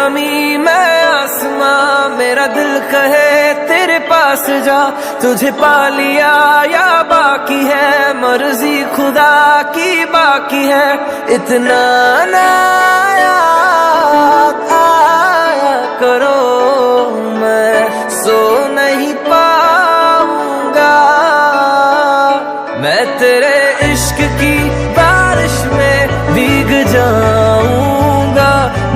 जमी मैं आसमां, मेरा दिल कहे तेरे पास जा। तुझे पा लिया या बाकी है, मर्जी खुदा की बाकी है। इतना ना याद आया करो, मैं सो नहीं पाऊंगा। मैं तेरे इश्क की